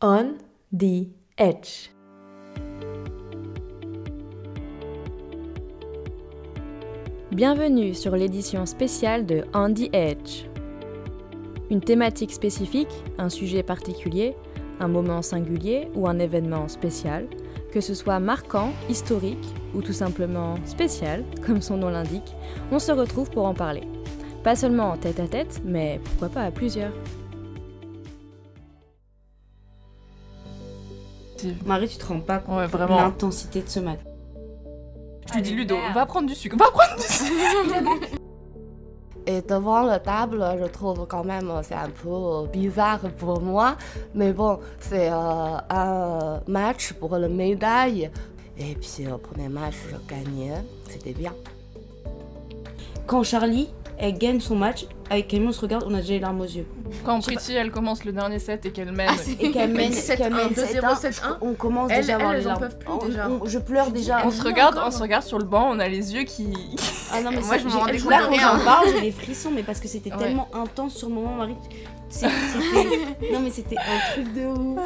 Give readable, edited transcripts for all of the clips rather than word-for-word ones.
On the Edge. Bienvenue sur l'édition spéciale de On the Edge. Une thématique spécifique, un sujet particulier, un moment singulier ou un événement spécial, que ce soit marquant, historique ou tout simplement spécial, comme son nom l'indique, on se retrouve pour en parler. Pas seulement en tête à tête, mais pourquoi pas à plusieurs. Marie, tu te rends pas compte de l'intensité de ce match. Je te dis Ludo, va prendre du sucre, va prendre du sucre. Et devant la table, je trouve quand même c'est un peu bizarre pour moi. Mais bon, c'est un match pour la médaille. Et puis le premier match, je gagnais. C'était bien. Quand Charlie, elle gagne son match, avec Camille, on se regarde, on a déjà les larmes aux yeux. Quand Pretty, elle commence le dernier set et qu'elle mène. Et qu'elle mène 7-1, 7-1, on commence déjà à avoir les elles en larmes. peuvent plus déjà. Je pleure déjà. On se regarde sur le banc, on a les yeux qui... Ah non mais moi, je me rendais compte là de quand rien. j'en parle, j'ai des frissons, mais parce que c'était tellement intense sur le moment, Marie. C'était... Non mais c'était un truc de ouf.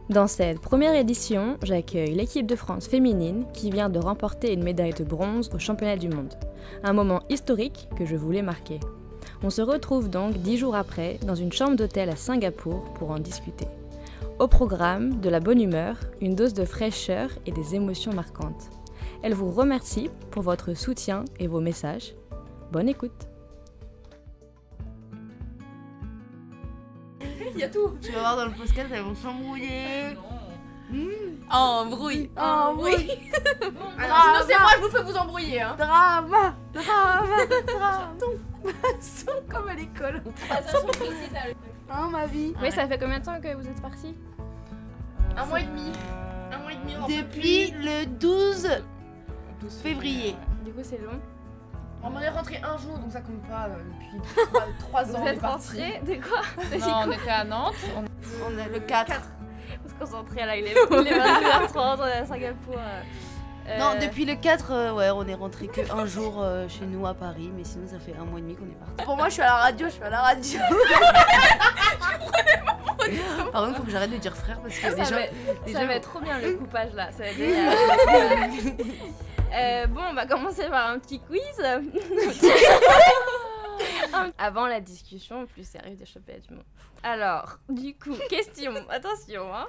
Dans cette première édition, j'accueille l'équipe de France féminine qui vient de remporter une médaille de bronze au championnat du monde. Un moment historique que je voulais marquer. On se retrouve donc 10 jours après dans une chambre d'hôtel à Singapour pour en discuter. Au programme, de la bonne humeur, une dose de fraîcheur et des émotions marquantes. Elle vous remercie pour votre soutien et vos messages. Bonne écoute. Il y a tout. Tu vas voir dans le podcast, elles vont s'embrouiller. Embrouille. Oh oui. Sinon c'est moi, je vous fais vous embrouiller. Hein. Drama. Comme à l'école. Oh ma vie. Oui, ça fait combien de temps que vous êtes partis? Un mois et demi. Depuis le 12 février. Du coup, c'est long. On est rentré un jour, donc ça compte pas depuis 3 ans. Vous êtes rentrés de quoi? Non, on était à Nantes. On est le 4. On se concentrer là, il est 22h30, on est à Singapour. Non, depuis le 4, ouais, on est rentré que un jour chez nous à Paris, mais sinon ça fait un mois et demi qu'on est parti. Pour moi, je suis à la radio. Par contre, faut que j'arrête de dire frère parce que Ça va être trop bien le coupage là. Ça va être génial. Bon, on va commencer par un petit quiz. Avant la discussion plus sérieuse des championnats du monde. Alors, du coup, question. Attention, hein.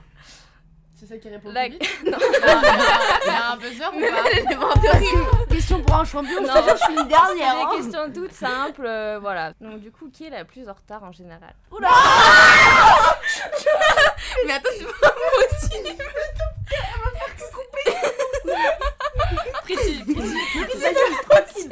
C'est ça qui répond La... plus vite. Non. Il y a un buzzer ou pas? question pour un champion. Non, je suis une dernière. C'est des questions toutes simples, voilà. Donc du coup, qui est la plus en retard en général? Oula. Mais attends, c'est pas moi aussi.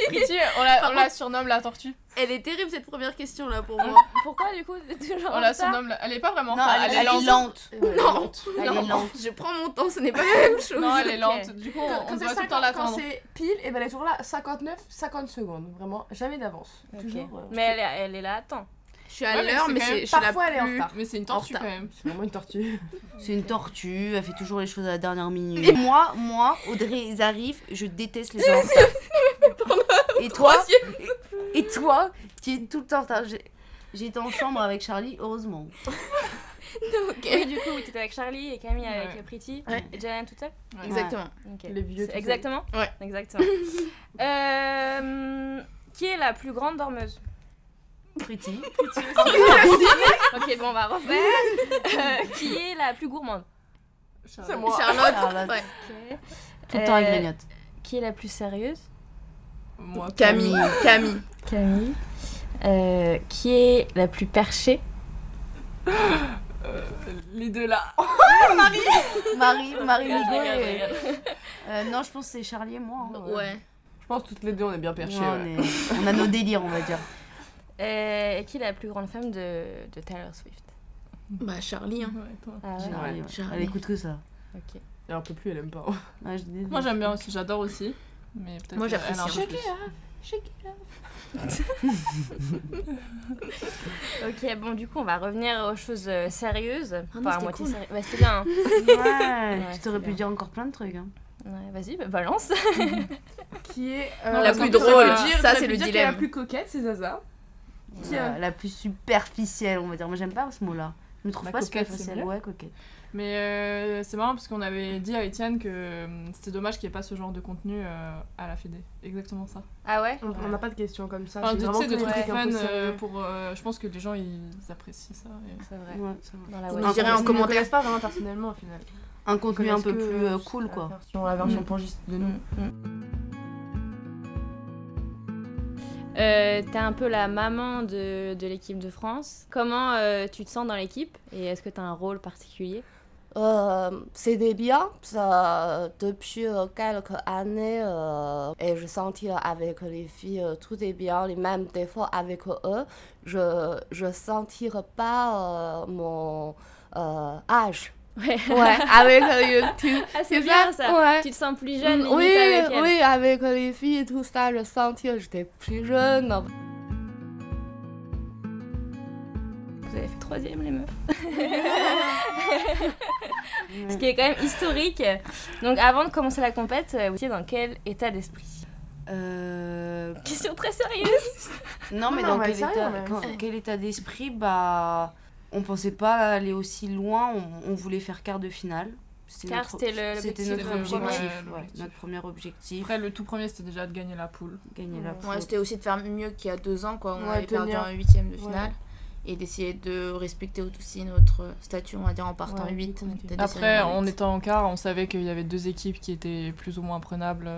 Pretty, on la surnomme la tortue. Elle est terrible cette première question là pour moi. Pourquoi du coup c'est toujours On en la retard? surnomme... Elle est pas vraiment... Non, retard, elle est lente. Non, Elle est lente. je prends mon temps, ce n'est pas la même chose. Non, elle est Ok. lente. Du coup, on doit tout le temps l'attendre. Quand c'est pile, et ben elle est toujours là 50 secondes. Vraiment, jamais d'avance. Ok. Toujours. Mais elle est là à temps. Je suis à Ouais, mais l'heure, c'est mais quand même- je suis la parfois, elle est en plus... retard. Mais c'est une tortue en quand retard. même. C'est vraiment une tortue. C'est une tortue, elle fait toujours les choses à la dernière minute. Et moi, Audrey Zarif, je déteste les gens en retard. Et toi, tu es tout le temps en retard. J'ai été en chambre avec Charlie, heureusement. Et du coup, oui, t'étais avec Charlie et Camille avec Ouais. Pretty. Ouais. Et Jalen toute seule? Ouais. Exactement. Ok. Les vieux. C'est exactement? Ouais. Exactement. Qui est la plus grande dormeuse? Pretty. Ok, bon, on va refaire. Qui est la plus gourmande? C'est moi. Charlotte. Charlotte. Ouais. Ok. Tout le temps elle grignote. Qui est la plus sérieuse? Moi, Camille. Camille. Qui est la plus perchée? Les deux là. Marie Migo et... non, je pense que c'est Charlie et moi. Hein. Ouais. Je pense que toutes les deux, on est bien perchés. Ouais, on a nos délires, on va dire. Et qui est la plus grande fan de Taylor Swift? Bah Charlie. Hein. Ouais, toi. Ah ouais? Charlie, ouais. Charlie. Elle écoute que ça. Ok. Elle en peut plus, elle aime pas. Ouais, je dis- Moi, j'aime bien aussi, j'adore aussi. Mais peut-être Moi, qu'elle j'apprécie. a un peu plus. Ok, bon, du coup, on va revenir aux choses sérieuses. non, à c'était moitié cool. sérieuses. Ouais, c'était bien. Hein. Ouais, Ouais, tu t'aurais c'est pu bien. dire encore plein de trucs. Hein. Ouais, vas-y, bah, balance. Qui est Non, la parce plus qu'en plus, drôle. ça veut dire- Ça, ça c'est veut le dire dilemme. qu'elle est la plus coquette, c'est Zaza. La plus superficielle, on va dire. Moi, j'aime pas ce mot-là. Je me trouve pas coquette, superficielle. c'est mieux. Ouais, coquette. Mais c'est marrant parce qu'on avait dit à Étienne que c'était dommage qu'il n'y ait pas ce genre de contenu à la Fédé. Exactement ça. Ah ouais? On n'a pas de questions comme ça. Enfin, c'est tu vraiment sais, de que des trucs trucs un peu fun sérieux. pour... je pense que les gens, ils apprécient ça. C'est vrai. Ouais, c'est vrai. Dans la Vous voiture. me direz en contenu commentaire. Ils ne connaissent pas vraiment personnellement au final. Un contenu un peu Ils plus connaissent que cool, quoi. La version pongiste de nous. T'es un peu la maman de l'équipe de France. Comment tu te sens dans l'équipe et est-ce que t'as un rôle particulier? C'était bien. Depuis quelques années, et je sentis avec les filles, tout est bien, les mêmes défauts avec eux. Je sentirais pas mon âge. Ouais. Ouais, avec YouTube. Ah, c'est bien ça. Ouais. Tu te sens plus jeune limite Oui, avec elle. oui, avec les filles et tout ça, je sentis que j'étais plus jeune. Vous avez fait 3e les meufs. Ce qui est quand même historique. Donc avant de commencer la compète, vous étiez dans quel état d'esprit? Question très sérieuse. Non, mais Non, dans on va quel être sérieux, état, mais- quel état d'esprit, bah, on pensait pas aller aussi loin, on voulait faire quart de finale. Car c'était c'était l'objectif. notre C'était le objectif, premier, ouais, l'objectif. notre premier objectif, Après, le tout premier, c'était déjà de gagner la poule. gagner la Ouais. poule. Ouais, c'était aussi de faire mieux qu'il y a 2 ans, quoi. On Ouais, avait perdu tenir. en 8e de finale. Ouais. Et d'essayer de respecter aussi notre statut, on va dire, en partant Ouais, 8. ok. peut-être Après, d'essayer en de étant en quart, on savait qu'il y avait 2 équipes qui étaient plus ou moins prenables.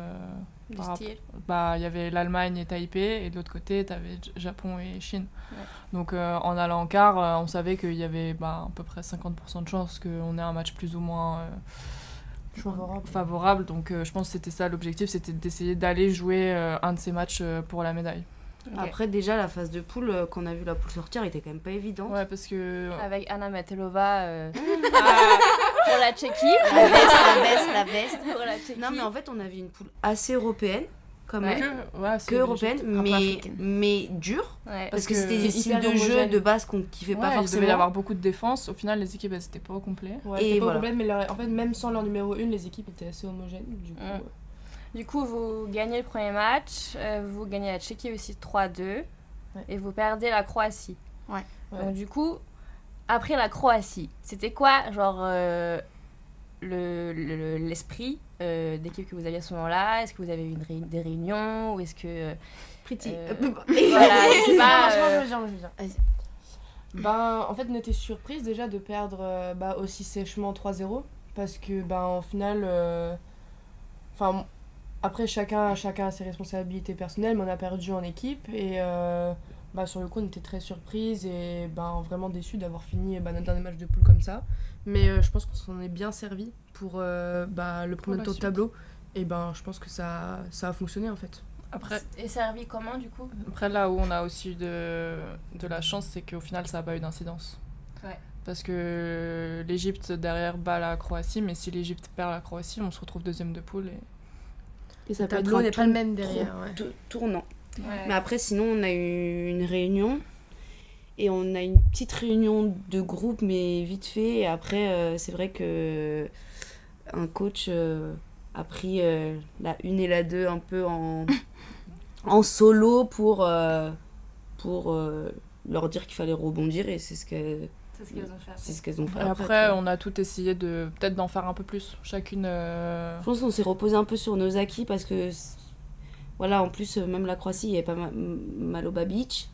Du par style. Bah, il y avait l'Allemagne et Taipei, et de l'autre côté, t'avais Japon et Chine. Ouais. Donc, en allant en quart, on savait qu'il y avait à peu près 50% de chances qu'on ait un match plus ou moins favorable. Donc, je pense que c'était ça l'objectif, c'était d'essayer d'aller jouer un de ces matchs pour la médaille. Ok. Après, déjà, la phase de poule, quand on a vu la poule sortir, était quand même pas évidente. Ouais, parce que... Avec Anna Matelova pour la Tchéquie. La veste. Pour la Tchéquie. Non, mais en fait, on avait une poule assez européenne, quand même. c'est Que européenne, un peu mais, africaine. mais dure. Ouais. Parce que que c'était des c'est styles hyper de jeu homogène. de base qu'on kiffait pas il forcément. devait y avoir beaucoup de défense. Au final, les équipes, elles étaient pas au complet. Ouais, Et c'était pas voilà. complète, mais en fait, même sans leur numéro 1, les équipes étaient assez homogènes. Du coup, Du coup, vous gagnez le premier match, vous gagnez la Tchéquie aussi 3-2, et vous perdez la Croatie. Ouais. Donc du coup, après la Croatie, c'était quoi, genre, l'esprit d'équipe que vous aviez à ce moment-là? Est-ce que vous avez eu des réunions? Ou est-ce que... Pretty. voilà, je sais pas... je veux dire. Ben, en fait, on était surprise déjà de perdre aussi sèchement 3-0. Parce que, au final, enfin, après, chacun a ses responsabilités personnelles, mais on a perdu en équipe. Et sur le coup, on était très surprise et vraiment déçus d'avoir fini notre dernier match de poule comme ça. Mais je pense qu'on s'en est bien servi pour le premier tour de tableau. Et je pense que ça a fonctionné en fait. Et servi comment, du coup? Après, là où on a aussi eu de la chance, c'est qu'au final, ça n'a pas eu d'incidence. Ouais. Parce que l'Égypte, derrière, bat la Croatie, mais si l'Égypte perd la Croatie, on se retrouve 2e de poule. Et ça Le peut être tableau un n'est pas le même derrière. Ouais. tournant. Ouais. Mais après, sinon, on a eu une réunion. Et on a une petite réunion de groupe, mais vite fait. Et après, c'est vrai que un coach a pris la 1 et la 2 un peu en solo pour leur dire qu'il fallait rebondir. Et c'est ce qu'elles ont fait. Et après, on a tout essayé de peut-être d'en faire un peu plus. Chacune... Je pense qu'on s'est reposé un peu sur nos acquis parce que, voilà, en plus, même la Croatie, il n'y avait pas Maloba Beach.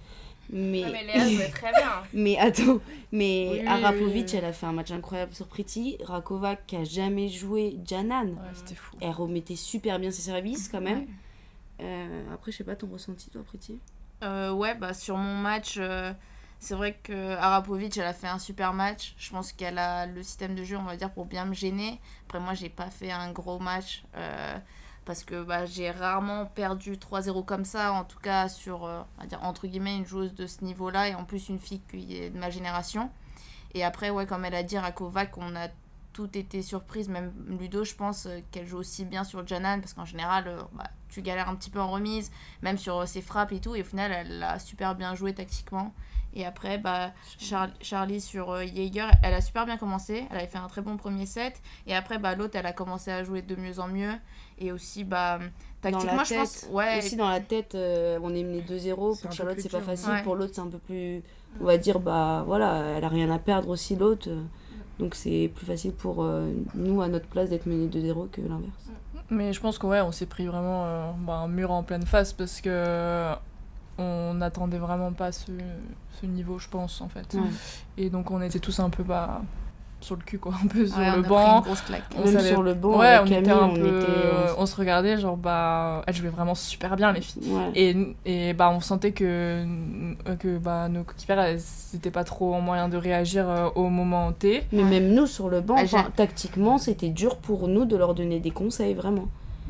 Mais Léa jouait très bien. Mais attends, Oui, Arapovic, oui. elle a fait un match incroyable sur Pretty. Rakova, qui a jamais joué Janan, Ouais, c'était fou. elle remettait super bien ses services quand même. Après, je sais pas ton ressenti, toi, Pretty. Ouais, sur mon match, c'est vrai que Arapovic, elle a fait un super match. Je pense qu'elle a le système de jeu, on va dire, pour bien me gêner. Après, moi, j'ai pas fait un gros match parce que j'ai rarement perdu 3-0 comme ça, en tout cas sur, on va dire, entre guillemets, une joueuse de ce niveau-là et en plus une fille qui est de ma génération. Et après, ouais, comme elle a dit, Rakovac, on a tout été surprise, même Ludo, je pense qu'elle joue aussi bien sur Janan parce qu'en général, tu galères un petit peu en remise, même sur ses frappes et tout, et au final, elle a super bien joué tactiquement. Et après, bah, Charlie sur Jaeger, elle a super bien commencé. Elle avait fait un très bon premier set. Et après, bah, l'autre, elle a commencé à jouer de mieux en mieux. Et aussi, bah, tactiquement, je pense. Ouais. Aussi, dans la tête, on est mené 2-0. Pour Charlotte, c'est pas facile. Ouais. Pour l'autre, c'est un peu plus. On va dire, bah voilà, elle a rien à perdre aussi, l'autre. Donc, c'est plus facile pour nous, à notre place, d'être mené 2-0 que l'inverse. Mais je pense qu'on s'est pris vraiment un mur en pleine face parce que on n'attendait vraiment pas ce niveau, je pense, en fait. Ouais. Et donc on était tous un peu sur le cul, quoi, un peu sur Ouais, le on a banc. pris une grosse claque. Même sur le banc, ouais, avec on Camille, était un peu... était... on se regardait, genre, elles jouaient vraiment super bien, les filles. Ouais. Et on sentait que nos coéquipières, elles n'étaient pas trop en moyen de réagir au moment T. Mais même nous, sur le banc, tactiquement, c'était dur pour nous de leur donner des conseils, vraiment.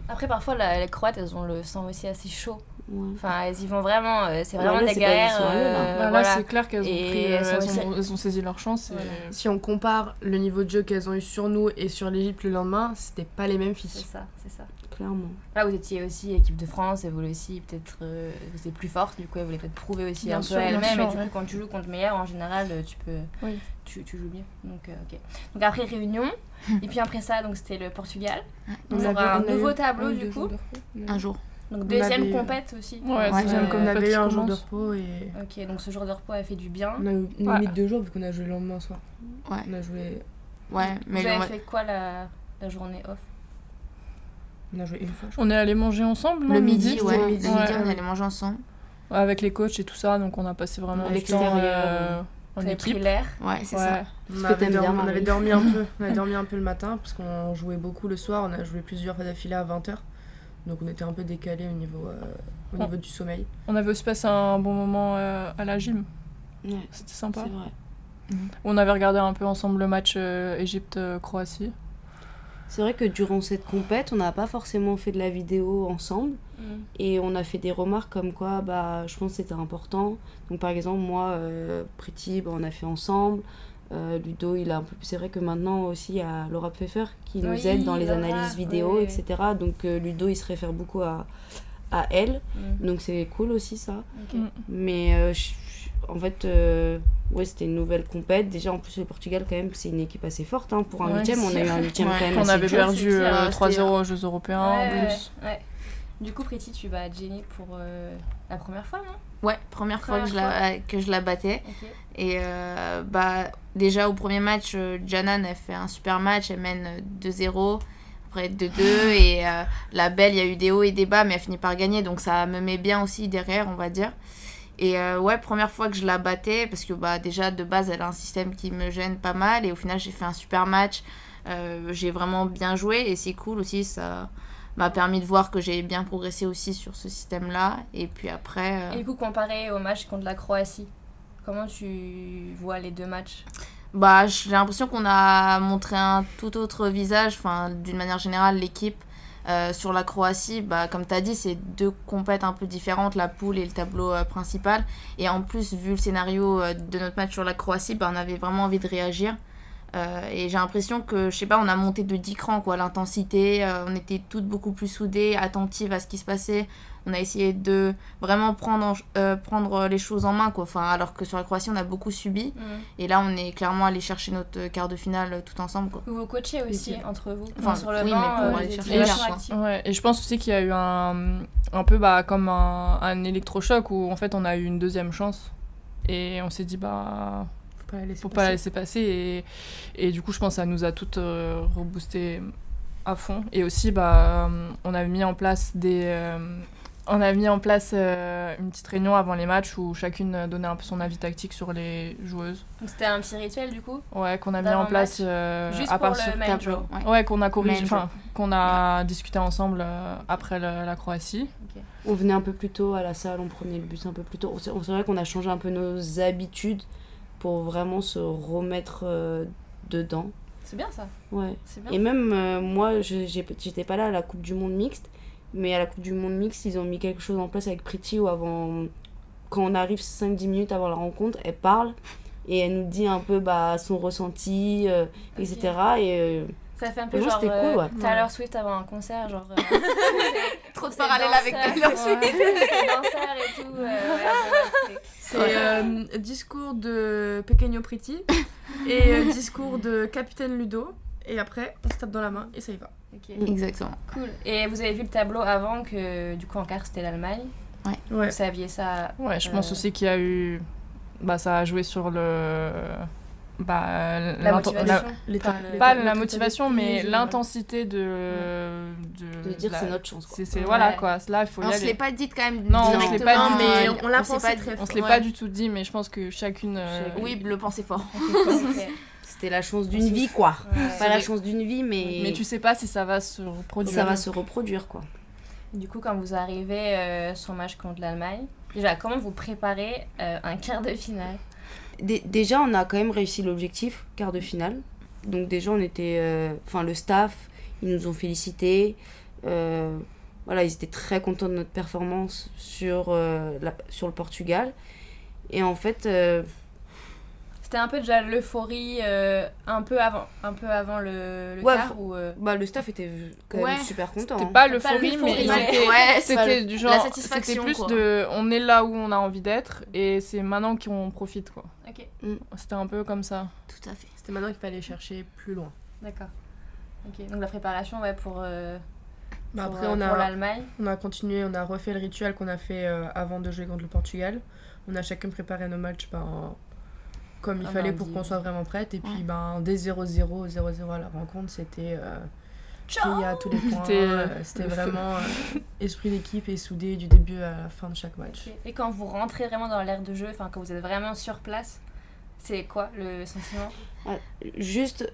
Après, parfois, les Croates, elles ont le sang aussi assez chaud. Ouais. Enfin, elles y vont vraiment, c'est vraiment là, des c'est galères. pas ils sont allés, là. Là, c'est clair qu'elles ont Et elles ont saisi leur chance. Voilà. Si on compare le niveau de jeu qu'elles ont eu sur nous et sur l'Égypte le lendemain, c'était pas les mêmes filles. C'est ça. Clairement. Là, vous étiez aussi équipe de France, et vous voulez aussi peut-être, vous étiez plus forte, du coup, elle voulait peut-être prouver aussi Bien un sûr, peu à elle-même. bien Et sûr, du coup, quand tu joues contre meilleur, en général, tu peux, Oui. tu joues bien. Donc, ok. Donc après réunion, et puis après ça, donc c'était le Portugal. Donc, on aura un nouveau tableau du coup. Un jour. Donc deuxième compète aussi. Ouais, Deuxième comme on avait eu un jour de commence. repos et Ok, donc ce jour de repos a fait du bien. on a eu une limite de jours vu qu'on a joué le lendemain soir. Ouais. On a joué Ouais, mais Vous avez fait quoi la journée off? une fois. Je crois. On est allé manger ensemble, non, le midi, ouais. le Le midi, midi, ouais. on allait manger ensemble. Avec les coachs et tout ça, donc on a passé vraiment À du temps l'extérieur. en Vous avez équipe. pris l'air. Ouais, c'est Ouais. ça. On que avait, t'aimes bien, on avait Marie. dormi un peu. On avait dormi un peu le matin parce qu'on jouait beaucoup le soir. On a joué plusieurs fois d'affilée à 20h. Donc on était un peu décalé au niveau du sommeil. On avait aussi passé un bon moment à la gym. Ouais, C'était sympa. c'est vrai. On avait regardé un peu ensemble le match Égypte-Croatie. C'est vrai que durant cette compète, on n'a pas forcément fait de la vidéo ensemble. Et on a fait des remarques comme quoi, je pense que c'était important. Donc par exemple, moi, Pretty, on a fait ensemble. Ludo, il a un peu... C'est vrai que maintenant aussi, il y a Laura Pfeffer qui nous aide dans les analyses vidéo, etc. Donc Ludo, il se réfère beaucoup à elle. Donc c'est cool aussi ça. Ok. Mais en fait, c'était une nouvelle compète. Déjà, en plus, le Portugal, quand même, c'est une équipe assez forte. Hein. Pour un Ouais, huitième, on a eu un huitième Ouais. quand même On assez avait dur. perdu c'est- 3-0 aux Jeux Européens en Ouais, plus. ouais. Du coup, Pretty, tu vas à Jenny pour la première fois, non? Ouais, première fois que je la battais. Ok. Et déjà au premier match, Janan a fait un super match, elle mène 2-0, après 2-2, et la belle, il y a eu des hauts et des bas, mais elle finit par gagner, donc ça me met bien aussi derrière, on va dire. Et première fois que je la battais, parce que déjà de base, elle a un système qui me gêne pas mal, et au final, j'ai fait un super match, j'ai vraiment bien joué, et c'est cool aussi, ça m'a permis de voir que j'ai bien progressé aussi sur ce système-là, et puis après... Et du coup, comparé au match contre la Croatie, comment tu vois les deux matchs? J'ai l'impression qu'on a montré un tout autre visage, d'une manière générale, l'équipe. Sur la Croatie, comme tu as dit, c'est deux compètes un peu différentes, la poule et le tableau principal. Et en plus, vu le scénario de notre match sur la Croatie, on avait vraiment envie de réagir. Et j'ai l'impression que, je sais pas, on a monté de 10 crans, quoi, l'intensité. On était toutes beaucoup plus soudées, attentives à ce qui se passait. On a essayé de vraiment prendre les choses en main, quoi. Alors que sur la Croatie, on a beaucoup subi. Et là, on est clairement allé chercher notre quart de finale tout ensemble, quoi. Vous vous coachez aussi entre vous? Sur le oui, banc, mais pour aller vous chercher étiez les vachement cartes, actifs. Ouais, et je pense aussi qu'il y a eu un peu comme un électrochoc où en fait on a eu une deuxième chance et on s'est dit faut pas la laisser passer et du coup je pense que ça nous a toutes reboosté à fond. Et aussi on avait mis en place une petite réunion avant les matchs où chacune donnait un peu son avis tactique sur les joueuses. Donc c'était un petit rituel du coup? Ouais, qu'on a mis D'avant en place Juste à pour part sur le main draw. Ouais, qu'on a corrigé, Main draw. qu'on a discuté ensemble après la Croatie. On venait un peu plus tôt à la salle, on prenait le bus un peu plus tôt. C'est vrai qu'on a changé un peu nos habitudes pour vraiment se remettre dedans. C'est bien ça. Ouais. C'est bien. Et même moi, j'étais pas là à la Coupe du Monde mixte, mais à la Coupe du Monde mixte, ils ont mis quelque chose en place avec Pretty où quand on arrive 5-10 minutes avant la rencontre, elle parle et elle nous dit un peu son ressenti, etc. Et ça fait un peu moi, genre c'était cool, ouais. Taylor Swift avant un concert, genre Trop de c'est parallèles avec danseur, Taylor Swift. c'est danseur et tout. C'est discours de Pequeño Pretty et discours de Capitaine Ludo. Et après, on se tape dans la main et ça y va. Ok. Exactement. Cool. Et vous avez vu le tableau avant que, du coup, en quart, c'était l'Allemagne. Ouais. Vous saviez ça. Ouais, je pense aussi qu'il y a eu... ça a joué sur le... La motivation. Pas la motivation, mais l'intensité de dire c'est notre chance, quoi. Voilà, quoi. Là, il faut y aller. On se l'est pas dit quand même Non, directement, on se l'est pas dit, mais on l'a pensé très fort. On se l'est pas du tout dit, mais je pense que chacune... Oui, le pensait fort. C'était la chance d'une vie, quoi. Ouais. Pas la chance d'une vie, mais... Mais tu sais pas si ça va se reproduire. Ça va se reproduire, quoi. Du coup, quand vous arrivez sur le match contre l'Allemagne, déjà, comment vous préparez un quart de finale? Déjà, on a quand même réussi l'objectif, quart de finale. Donc déjà, on était... le staff, ils nous ont félicités. Voilà, ils étaient très contents de notre performance sur le Portugal. Et en fait... C'était un peu déjà l'euphorie un peu avant le quart ou le staff était quand même super content. C'était pas l'euphorie, mais c'était du genre... La satisfaction, c'était plus quoi. on est là où on a envie d'être et c'est maintenant qu'on profite, quoi. Ok, C'était un peu comme ça. Tout à fait. C'était maintenant qu'il fallait chercher plus loin. d'accord. Ok, donc la préparation pour Après, pour l'Allemagne. On a continué, on a refait le rituel qu'on a fait avant de jouer contre le Portugal. On a chacun préparé nos matchs comme il fallait pour qu'on soit vraiment prête. Et puis dès 0-0 à la rencontre, c'était crier à tous les points. C'était vraiment esprit d'équipe et soudé du début à la fin de chaque match. Okay. Et quand vous rentrez vraiment dans l'aire de jeu, quand vous êtes vraiment sur place, c'est quoi le sentiment? Juste,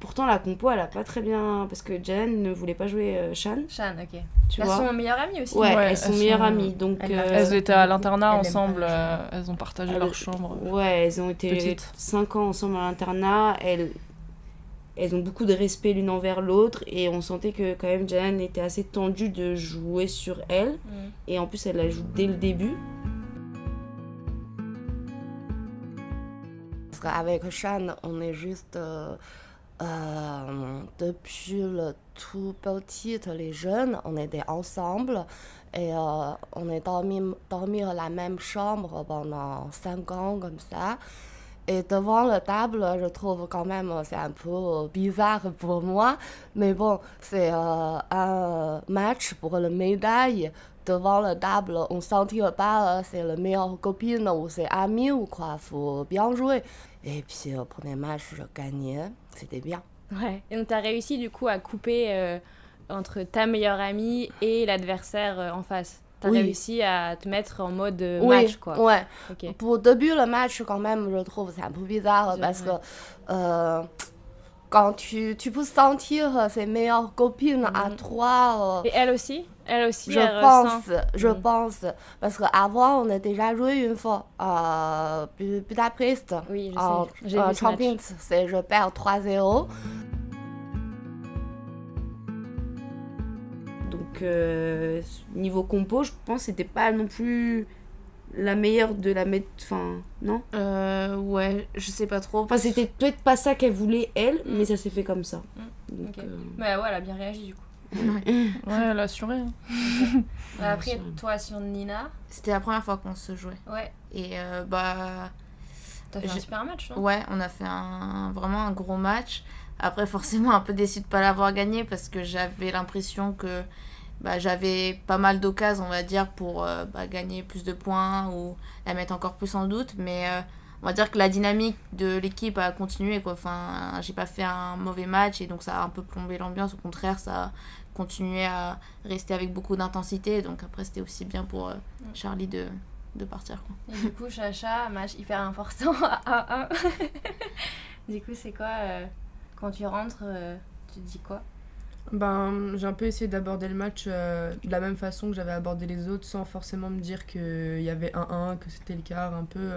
pourtant la compo elle a pas très bien... Parce que Jen ne voulait pas jouer Shan. Shan, ok. Tu Elles vois, sont meilleures amies aussi. Ouais, elles sont meilleures amies. Donc, elles étaient à l'internat elles ensemble, elles ont partagé leur chambre. Ouais, elles ont été 5 ans ensemble à l'internat. Elles ont beaucoup de respect l'une envers l'autre. Et on sentait que quand même Jen était assez tendue de jouer sur elle. Et en plus elle la joue dès le début. Avec Shan, on est juste depuis le tout petit, les jeunes, on était ensemble et on est dormi dans la même chambre pendant 5 ans comme ça. Et devant la table, je trouve quand même c'est un peu bizarre pour moi, mais bon, c'est un match pour la médaille. Devant la table, on ne sentit pas c'est la meilleure copine ou c'est amie ou quoi, faut bien jouer. Et puis au premier match, je gagnais, c'était bien. Ouais. Et donc tu as réussi du coup à couper entre ta meilleure amie et l'adversaire en face. Tu as réussi à te mettre en mode match, quoi. Ouais. Okay. Pour le début, le match, quand même, je trouve c'est un peu bizarre parce que quand tu peux sentir ses meilleures copines à toi. Et elle aussi je pense. Parce qu'avant, on a déjà joué une fois à Budapest. Oui, je sais. En Champions, je perds 3-0. Donc, niveau compo, je pense que c'était pas non plus la meilleure de la mettre. Enfin, non? Ouais, je sais pas trop. Enfin, c'était peut-être pas ça qu'elle voulait, elle, mais ça s'est fait comme ça. Donc, Mais ouais, elle a bien réagi du coup. Ouais, elle a assuré. Après, toi sur Nina. C'était la première fois qu'on se jouait. Ouais. Et t'as fait un super match, non? Ouais, on a fait vraiment un gros match. Après, forcément, un peu déçue de pas l'avoir gagné parce que j'avais l'impression que j'avais pas mal d'occasions, on va dire, pour gagner plus de points ou la mettre encore plus en doute. Mais on va dire que la dynamique de l'équipe a continué, quoi. Enfin, j'ai pas fait un mauvais match et donc ça a un peu plombé l'ambiance. Au contraire, ça a continué à rester avec beaucoup d'intensité. Donc après, c'était aussi bien pour Charlie de partir, quoi. Et du coup, Chacha, match hyper important à 1-1. Du coup, c'est quoi quand tu rentres, tu te dis quoi? J'ai un peu essayé d'aborder le match de la même façon que j'avais abordé les autres, sans forcément me dire qu'il y avait 1-1, que c'était le quart, un peu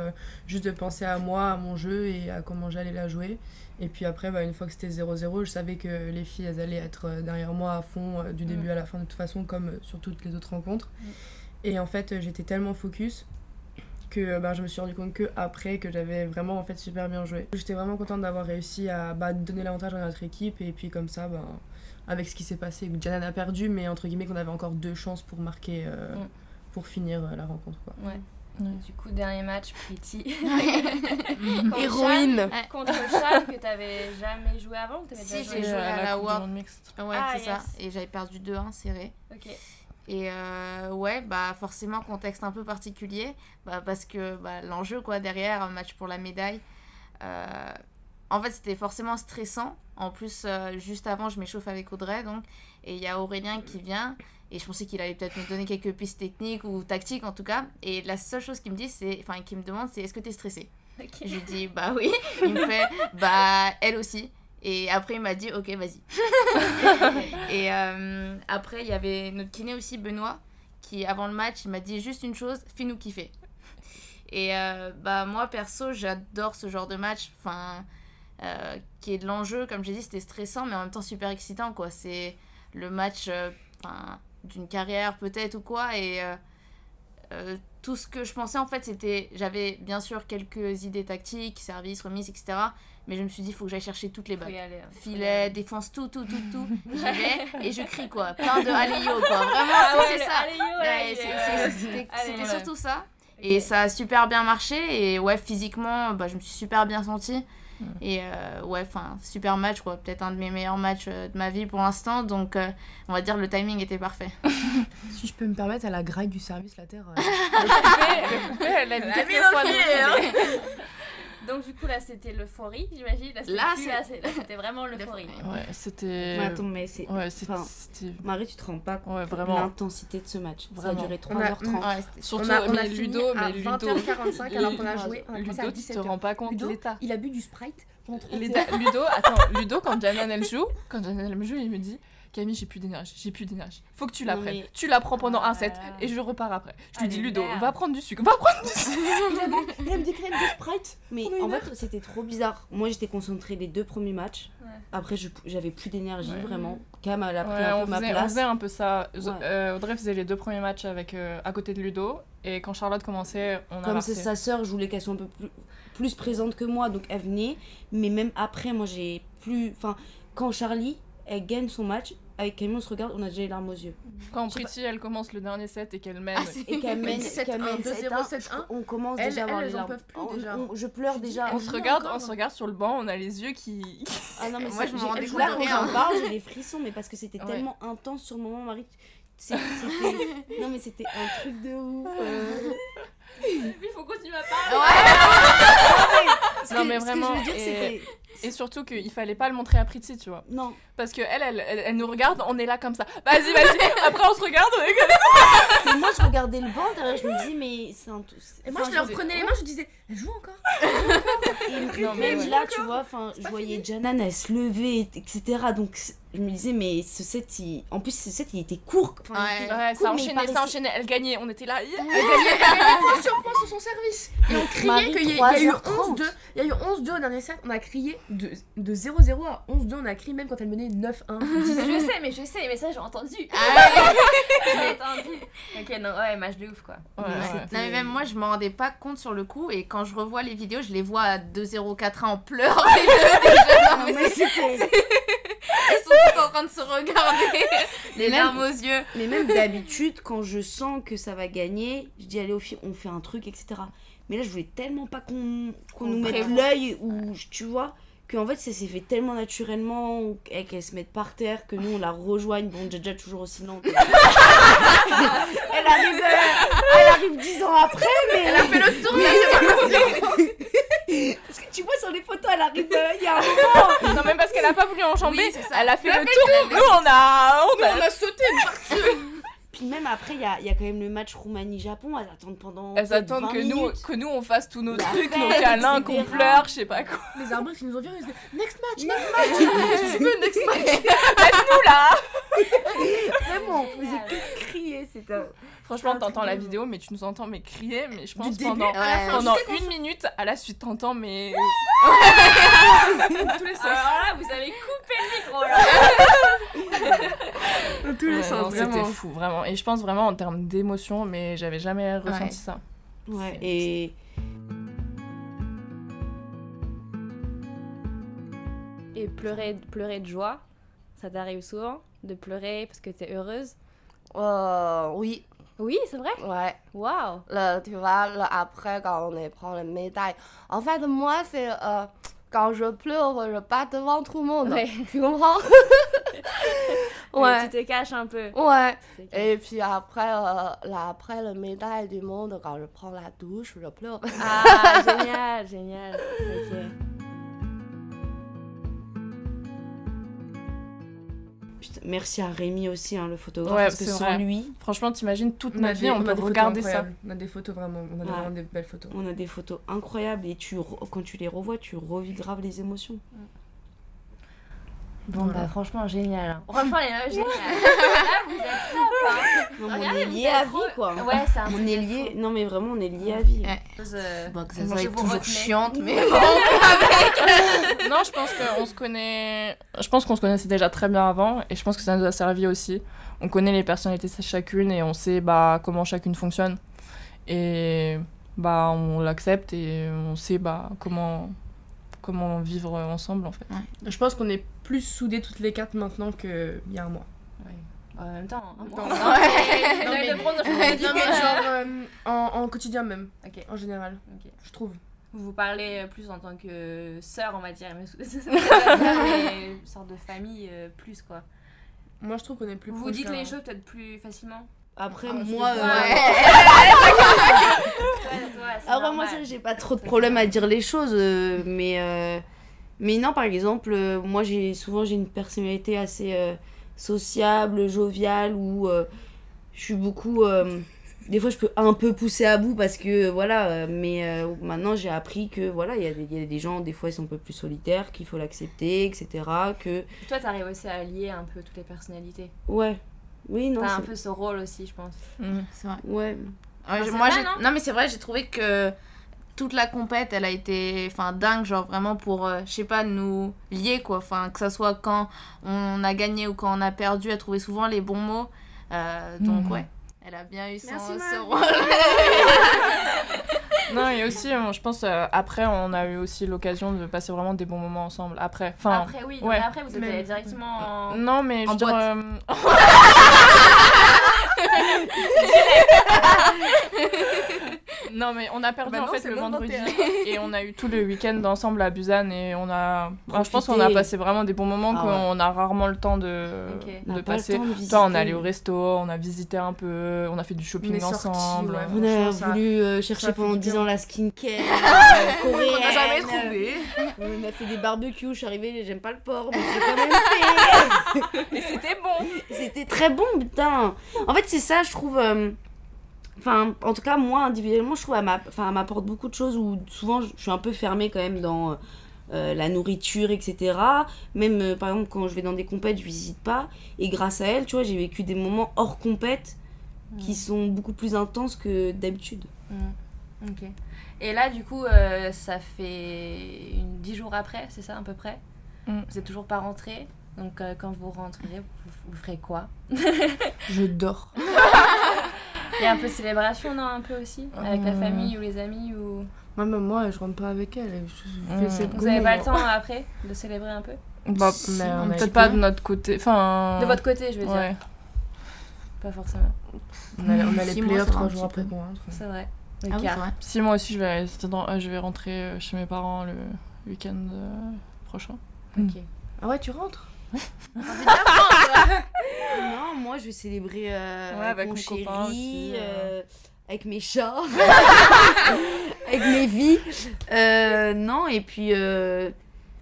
juste de penser à moi, à mon jeu et à comment j'allais la jouer. Et puis après, une fois que c'était 0-0, je savais que les filles, elles allaient être derrière moi à fond, du début à la fin de toute façon, comme sur toutes les autres rencontres. Et en fait, j'étais tellement focus que je me suis rendu compte qu'après que j'avais vraiment en fait super bien joué. J'étais vraiment contente d'avoir réussi à donner l'avantage à notre équipe et puis comme ça, avec ce qui s'est passé, Janan a perdu, mais entre guillemets qu'on avait encore 2 chances pour marquer, pour finir la rencontre, quoi. Ouais. Du coup, dernier match, Pretty. Héroïne. Contre Charles, que t'avais jamais joué avant ou t'avais Si, déjà j'ai joué joué à la Coupe du World. Monde mixte. Ouais, Ah, c'est ça. yes. Et j'avais perdu 2-1 serré. Ok. Et ouais, bah forcément, contexte un peu particulier. Bah, parce que bah, l'enjeu, quoi, derrière, un match pour la médaille. En fait, c'était forcément stressant. En plus, juste avant, je m'échauffe avec Audrey, donc. Et il y a Aurélien qui vient. Et je pensais qu'il allait peut-être me donner quelques pistes techniques ou tactiques, en tout cas. Et la seule chose qu'il me dit, qu'il me demande, c'est est-ce que t'es stressée ? Ok. Je lui dis, bah oui. Il me fait, bah elle aussi. Et après, il m'a dit, ok, vas-y. Et après, il y avait notre kiné aussi, Benoît, qui, avant le match, il m'a dit juste une chose, fais-nous kiffer. Et bah moi, perso, j'adore ce genre de match. Enfin, qui est de l'enjeu, comme j'ai dit, c'était stressant, mais en même temps super excitant, quoi. C'est le match d'une carrière, peut-être, ou quoi. Et tout ce que je pensais, en fait, c'était... J'avais, bien sûr, quelques idées tactiques, service, remise, etc. Mais je me suis dit, il faut que j'aille chercher toutes les balles. Filet, défense, tout. J'y vais et je crie, quoi. Plein de allez-yo, quoi. Vraiment, c'est ça. C'était surtout ça. Et ça a super bien marché. Et ouais, physiquement, bah, je me suis super bien sentie. Et ouais, enfin, super match, quoi. Peut-être un de mes meilleurs matchs de ma vie pour l'instant. Donc, on va dire le timing était parfait. Si je peux me permettre, à la graille du service, la terre. Elle a mis quelques fois Donc du coup là c'était l'euphorie, j'imagine. Là c'était vraiment l'euphorie. Ouais, c'était... Mais attends, mais c'est... Ouais, c'était... Marie, tu te rends pas compte de l'intensité de ce match. Vraiment. Ça a duré 3h30. Ouais, surtout, on a Ludo, à 20h45 alors qu'on a joué. Ludo, tu te rends pas compte Ludo, l'état. il a bu du Sprite pendant 30 heures. Ludo, quand Janan elle joue, il me dit... Camille, j'ai plus d'énergie. Faut que tu la prennes. Tu la prends pendant un set et je repars après. Je lui dis, Ludo, va prendre du sucre. Il a me dit qu'il aime du Sprite. Mais en fait, c'était trop bizarre. Moi, j'étais concentrée les 2 premiers matchs. Ouais. Après, j'avais plus d'énergie, vraiment. Cam, elle a pris un peu ma place. On faisait un peu ça. Audrey faisait les 2 premiers matchs avec, à côté de Ludo. Et quand Charlotte commençait, on a Comme c'est sa sœur, je voulais qu'elle soit un peu plus présente que moi. Donc, elle venait. Mais même après, moi, j'ai plus... Enfin, quand Charlie, elle gagne son match... Avec Camille, on se regarde, on a déjà les larmes aux yeux. Quand Pretty, elle commence le dernier set et qu'elle mène... et qu'elle mène 7-1, 2-0, 7-1. On commence déjà à avoir les larmes. Elles en peuvent plus, déjà. Je pleure déjà. On se regarde sur le banc, on a les yeux qui... Ah non, mais moi, je me rendais compte là, de quand rien. j'en parle, j'ai des frissons, mais parce que c'était tellement intense sur le moment, Marie. Non, mais c'était un truc de ouf. Il faut continuer à parler. Non, mais vraiment... Ce que je veux dire, c'était... Et surtout qu'il fallait pas le montrer à Pretty, tu vois. Non. Parce que elle nous regarde, on est là comme ça. Vas-y. Après, on se regarde, on est Mais moi, je regardais le banc, derrière, je me dis, mais c'est un... Et moi, je leur prenais les mains, je disais, elle joue encore. Et même là, tu vois, je voyais Janan, elle se levait, etc. Donc, je me disais, mais ce set, en plus, ce set, il était court. Ouais, ça enchaînait. Elle gagnait, on était là. Elle gagnait point sur son service. Et on criait qu'il y a eu 11-2. Il y a eu 11-2 au dernier set. On a crié de 0-0 à 11-2. On a crié même quand elle menait 9-1. Je sais, mais ça j'ai entendu. J'ai entendu. Ok, non, ouais, match de ouf quoi. Non, mais même moi, je m'en rendais pas compte sur le coup. Et quand je revois les vidéos, je les vois à 2-0, 4-1 en pleurs. Non, mais c'était... Elles sont toutes en train de se regarder, les larmes aux yeux. Mais même d'habitude, quand je sens que ça va gagner, je dis allez, on fait un truc, etc. Mais là, je voulais tellement pas qu'on nous mette l'œil, ou tu vois, qu'en fait, ça s'est fait tellement naturellement, qu'elle se mette par terre, que nous, on la rejoigne. Bon, Jaja toujours aussi lente. Elle arrive 10 ans après, mais... Elle a fait le tour, Parce que tu vois sur les photos, elle arrive il y a un moment. Non, même parce qu'elle a pas voulu enjamber, Oui, elle a fait le tour. Nous, on a sauté partout. Puis même après, il y a quand même le match Roumanie-Japon. Elles attendent pendant. Elles attendent minutes. que nous on fasse tous nos trucs, fête, nos câlins, etc. qu'on pleure, je sais pas quoi. Les arbitres qui nous ont virés, ils disaient next match. Tu veux next match? Laisse-nous là. Vraiment, on faisait que crier. C'était. Franchement, t'entends la vidéo, mais tu nous entends crier, mais je pense début pendant jusqu'à 1 minute, à la suite t'entends, mais... tous les sens. Alors là, vous avez coupé le micro là. Dans tous les sens, c'était fou, vraiment. Et je pense vraiment en termes d'émotion, mais j'avais jamais ressenti ça. Ouais, et pleurer de joie, ça t'arrive souvent de pleurer parce que t'es heureuse? Oui. Oui, c'est vrai. Ouais. Waouh. Tu vois, après, quand on prend la médaille. En fait, moi, c'est quand je pleure, je pas devant tout le monde. Ouais. Tu comprends? Ouais. Tu te caches un peu. Ouais. C'est clair. Et puis après, après la médaille du monde, quand je prends la douche, je pleure. Ah, génial, génial. Ok. Putain, merci à Rémi aussi, hein, le photographe, Ouais, parce que c'est sans vrai. lui, Franchement, t'imagines toute On a notre vie, on a peut des photos regarder ça. incroyables. On a des photos vraiment, on a Ouais. vraiment des belles photos. on a des photos incroyables et quand tu les revois, tu revis grave les émotions. Bon, Voilà. bah franchement, génial. Hein. Franchement, les meufs, génial. Là, vous êtes top, hein. Non, mais on Regardez, est vous liés êtes à trop- vie, quoi. Ouais, c'est un On truc est de liés, fou. non mais vraiment, on est liés à vie. Ouais. Bah, Que ça Moi, soit je vous toujours retenais. chiante, mais Non, je pense qu'on se connaît. Je pense qu'on se connaissait déjà très bien avant et je pense que ça nous a servi aussi. On connaît les personnalités de chacune et on sait comment chacune fonctionne. Et on l'accepte et on sait comment vivre ensemble en fait. Je pense qu'on est plus soudés toutes les quatre maintenant qu'il y a un mois. En même temps, hein. Non, Ouais. non, Médaille mais- de bronze, je Non, vous mais dis. genre en quotidien même, Ok, en général, ok. je trouve. Vous parlez plus en tant que sœur, on va dire, mais une sorte de famille plus, quoi. Moi, je trouve qu'on est plus Vous vous proches dites qu'un- les choses peut-être plus facilement. Après, Ah, moi, Ouais. c'est après, moi, normal. ça, j'ai pas trop de problème à dire les choses, mais non, par exemple, moi, j'ai une personnalité assez sociable, joviale, où je suis beaucoup. Des fois, je peux un peu pousser à bout parce que voilà, mais maintenant, j'ai appris que voilà, il y a des gens, des fois, ils sont un peu plus solitaires, qu'il faut l'accepter, etc. Que. Toi, t'arrives aussi à lier un peu toutes les personnalités. Ouais. Oui, non. T'as un c'est- peu ce rôle aussi, je pense. c'est vrai. Ouais. Ouais, Non, c'est moi, vrai, j'ai... non non, mais c'est vrai, j'ai trouvé que toute la compète, elle a été dingue, genre vraiment pour, je sais pas, nous lier, quoi. Enfin, que ça soit quand on a gagné ou quand on a perdu, elle trouvait souvent les bons mots. Donc, ouais, elle a bien eu Merci, ce Marie. rôle. Non, et aussi, je pense, après, on a eu aussi l'occasion de passer vraiment des bons moments ensemble. Après, enfin. Après, oui, donc ouais. après, vous êtes allés directement en... Non, mais je En veux dire, boîte. Non, mais on a perdu Bah en non, fait c'est le le vendredi 21. et on a eu tout le week-end ensemble à Busan et on a. je pense Profité. qu'on a passé vraiment des bons moments Ah qu'on a rarement le temps de, Ok. On de n'a pas le passer. temps de visiter. Toi, on est allé au resto, on a visité un peu, on a fait du On shopping est sortis, ensemble. ouais. On a Franchement, ça- voulu ça chercher fait pendant du 10 bien. ans la skincare coréenne. On n'a jamais trouvé. On a fait des barbecues, je suis arrivée, j'aime pas le porc, mais j'ai quand même fait. Et c'était bon. C'était très bon, putain. En fait, c'est ça, je trouve. Enfin, en tout cas, moi, individuellement, je trouve, elle m'apporte beaucoup de choses où souvent, je suis un peu fermée quand même dans la nourriture, etc. Même, par exemple, quand je vais dans des compètes, je visite pas. Et grâce à elle, tu vois, j'ai vécu des moments hors compète qui sont beaucoup plus intenses que d'habitude. Ok. Et là, du coup, ça fait 10 jours après, c'est ça, à peu près Vous êtes toujours pas rentrés. Donc, quand vous rentrerez, vous ferez quoi Je dors. Il y a un peu de célébration, non, un peu aussi avec la famille ou les amis ou... Même moi, je rentre pas avec elle. Je fais cette Vous avez pas le gomme. temps après de célébrer un peu Bah, Mais on a peut-être pas de notre côté. Enfin. De votre côté, je veux dire. Ouais. Pas forcément. On a les Si, moi, playoffs ça va 3 un jours petit après peu. qu'on rentre. C'est vrai. Ah oui, c'est vrai. Si, moi aussi, je vais rentrer chez mes parents le week-end prochain. Ok. Ah ouais, tu rentres? Non, moi, je vais célébrer avec mon mes chéri, copains aussi, avec mes chats, avec mes vies. Non, et puis...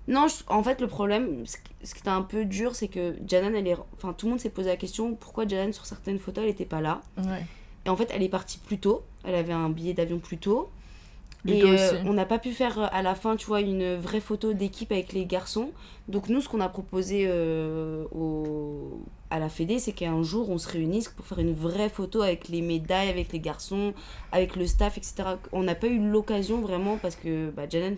Non, en fait, le problème, ce qui était un peu dur, c'est que Janan, enfin, tout le monde s'est posé la question pourquoi Janan, sur certaines photos, elle n'était pas là. Ouais. Et en fait, elle est partie plus tôt. Elle avait un billet d'avion plus tôt. Ludo Et aussi. on n'a pas pu faire à la fin, tu vois, une vraie photo d'équipe avec les garçons. Donc nous, ce qu'on a proposé à la Fédé, c'est qu'un jour, on se réunisse pour faire une vraie photo avec les médailles, avec les garçons, avec le staff, etc. On n'a pas eu l'occasion vraiment parce que Janan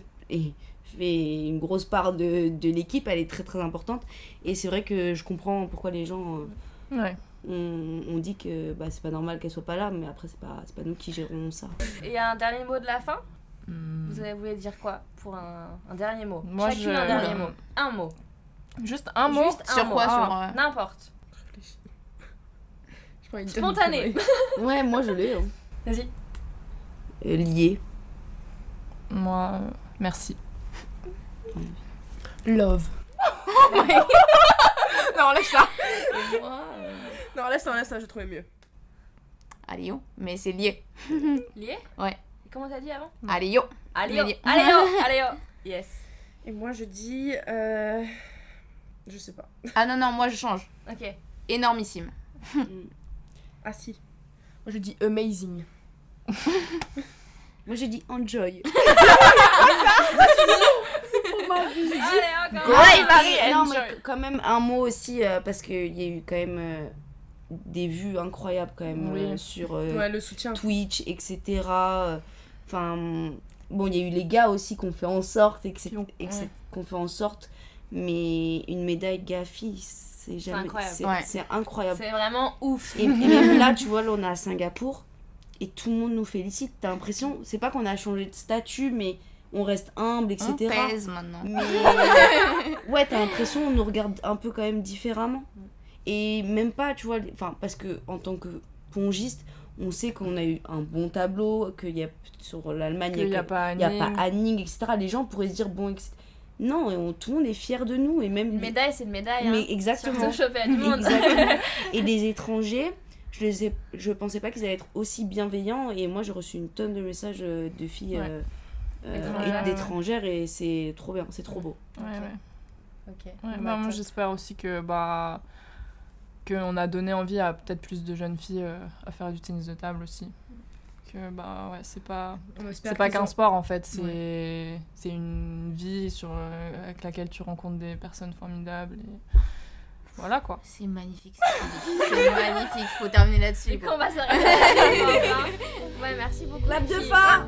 fait une grosse part de l'équipe, elle est très très importante. Et c'est vrai que je comprends pourquoi les gens... Ouais. on dit que c'est pas normal qu'elle soit pas là, mais après c'est pas nous qui gérons ça. Et un dernier mot de la fin Vous voulez dire quoi pour un dernier mot Moi, Chacune un dernier mot. Un mot. Juste un mot. Juste un Sur mot. quoi? Ah. Sur... N'importe. Spontané. Ouais, moi je l'ai. Hein. Vas-y. Lié. Moi, merci. Love. Non, laisse ça. Et moi, Non, laisse ça, j'ai trouvé mieux. À Lyon, mais c'est lié. Lié? Ouais. Comment t'as dit avant? À Lyon. Allez, Mais lié. allez. Yes. Et moi, je dis... Je sais pas. Ah non, moi je change. Ok. Énormissime. Ah si. Moi, je dis amazing. moi j'ai dit enjoy. Allez, encore. Ouais, Marie, Non, enjoy. mais quand même un mot aussi, parce qu'il y a eu quand même des vues incroyables quand même Oui. sur Ouais, le soutien. Twitch, etc. Enfin, bon, il y a eu les gars aussi qu'on fait en sorte, qu'on fait en sorte, mais une médaille gars-fille, c'est jamais... incroyable. C'est incroyable. C'est vraiment ouf. Et même là, tu vois, là, on est à Singapour, et tout le monde nous félicite. T'as l'impression, c'est pas qu'on a changé de statut, mais on reste humble, etc. On pèse maintenant. Mais ouais, t'as l'impression on nous regarde un peu quand même différemment. Et même pas, tu vois, enfin, parce que en tant que pongiste, on sait qu'on a eu un bon tableau, qu'il y a sur l'Allemagne, Il n'y a pas il y a pas Anning. Anning, etc. Les gens pourraient se dire, bon, non, et tout le monde est fier de nous. Et même Une médaille, c'est une médaille. mais hein. exactement. Surtout au championnat du monde. Exactement. Et des étrangers, je pensais pas qu'ils allaient être aussi bienveillants. Et moi, j'ai reçu une tonne de messages de filles Étrangères. et d'étrangères, et c'est trop bien, c'est trop beau. Ouais, Ok. ouais. Ok. Ouais, Bah, moi top. j'espère aussi que qu'on a donné envie à peut-être plus de jeunes filles à faire du tennis de table aussi. Que ouais, c'est pas qu'un sport en fait, c'est une vie avec laquelle tu rencontres des personnes formidables et voilà quoi. C'est magnifique. C'est magnifique. Faut terminer là-dessus. Du coup, quoi. on va s'arrêter là. Ouais, merci beaucoup. Clap de filles. fin.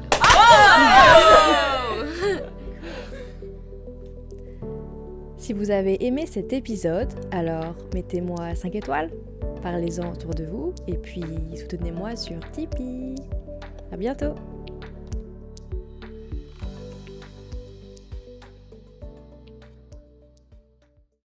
Si vous avez aimé cet épisode, alors mettez-moi 5 étoiles, parlez-en autour de vous et puis soutenez-moi sur Tipeee. À bientôt.